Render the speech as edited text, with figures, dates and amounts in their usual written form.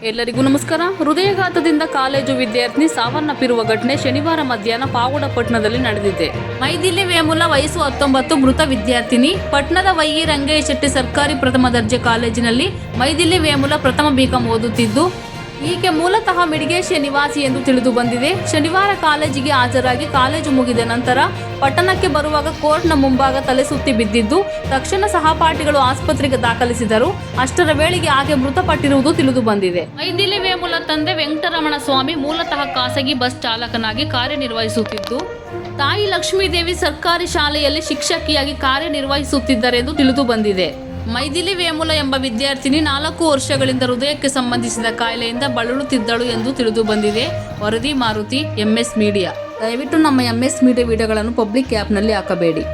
ಎಲ್ಲರಿಗೂ ನಮಸ್ಕಾರ. ಹೃದಯಾಘಾತದಿಂದ ಕಾಲೇಜು ವಿದ್ಯಾರ್ಥಿನಿ ಸಾವನ್ನಪ್ಪಿರುವ ಘಟನೆ ಶನಿವಾರ ಮಧ್ಯಾಹ್ನ ಪಾವಗಡಪಟ್ಟಣದಲ್ಲಿ ನಡೆದಿದೆ. ಮೈದಿಲಿ ವೇಮುಲ ವಯಸ್ಸು 19, ಮೃತ ವಿದ್ಯಾರ್ಥಿನಿ. ಪಟ್ಟಣದ ವೈ.ಇ. ರಂಗಯ್ಯ ಶೆಟ್ಟಿ ಸರ್ಕಾರಿ ಪ್ರಥಮ ದರ್ಜೆ ಕಾಲೇಜಿನಲ್ಲಿ ಮೈದಿಲಿ ವೇಮುಲ ಪ್ರಥಮ ಬಿ.ಕಾಂ ಓದುತ್ತಿದ್ದು, ಈಕೆ ಮೂಲತಃ ಮಿಡಿಗೇಶಿಯ ನಿವಾಸಿ ಎಂದು ತಿಳಿದು ಬಂದಿದೆ. ಶನಿವಾರ ಕಾಲೇಜಿಗೆ ಹಾಜರಾಗಿ ಕಾಲೇಜು ಮುಗಿದ ನಂತರ ಪಟ್ಟಣಕ್ಕೆ ಬರುವಾಗ ಕೋರ್ಟ್ನ ಮುಂಭಾಗ ತಲೆ ಸುತ್ತಿ ಬಿದ್ದಿದ್ದು, ತಕ್ಷಣ ಸಹಪಾಠಿಗಳು ಆಸ್ಪತ್ರೆಗೆ ದಾಖಲಿಸಿದರು. ಅಷ್ಟರ ವೇಳೆಗೆ ಆಕೆ ಮೃತಪಟ್ಟಿರುವುದು ತಿಳಿದು ಬಂದಿದೆ. ಮೈದಿಲಿ ವೇಮುಲ ತಂದೆ ವೆಂಕಟರಮಣ ಸ್ವಾಮಿ ಮೂಲತಃ ಖಾಸಗಿ ಬಸ್ ಚಾಲಕನಾಗಿ ಕಾರ್ಯನಿರ್ವಹಿಸುತ್ತಿದ್ದು, ತಾಯಿ ಲಕ್ಷ್ಮೀದೇವಿ ಸರ್ಕಾರಿ ಶಾಲೆಯಲ್ಲಿ ಶಿಕ್ಷಕಿಯಾಗಿ ಕಾರ್ಯನಿರ್ವಹಿಸುತ್ತಿದ್ದರೆಂದು ತಿಳಿದು ಬಂದಿದೆ. ಮೈದಿಲಿ ವೇಮುಲ ಎಂಬ ವಿದ್ಯಾರ್ಥಿನಿ 4 ವರ್ಷಗಳಿಂದ ಹೃದಯಕ್ಕೆ ಸಂಬಂಧಿಸಿದ ಕಾಯಿಲೆಯಿಂದ ಬಳಲುತ್ತಿದ್ದಳು ಎಂದು ತಿಳಿದು ಬಂದಿದೆ. ವರದಿ ಮಾರುತಿ, MS ಮೀಡಿಯಾ. ದಯವಿಟ್ಟು ನಮ್ಮ MS ಮೀಡಿಯಾ ವಿಡಿಯೋಗಳನ್ನು ಪಬ್ಲಿಕ್ ಆ್ಯಪ್ನಲ್ಲಿ ಹಾಕಬೇಡಿ.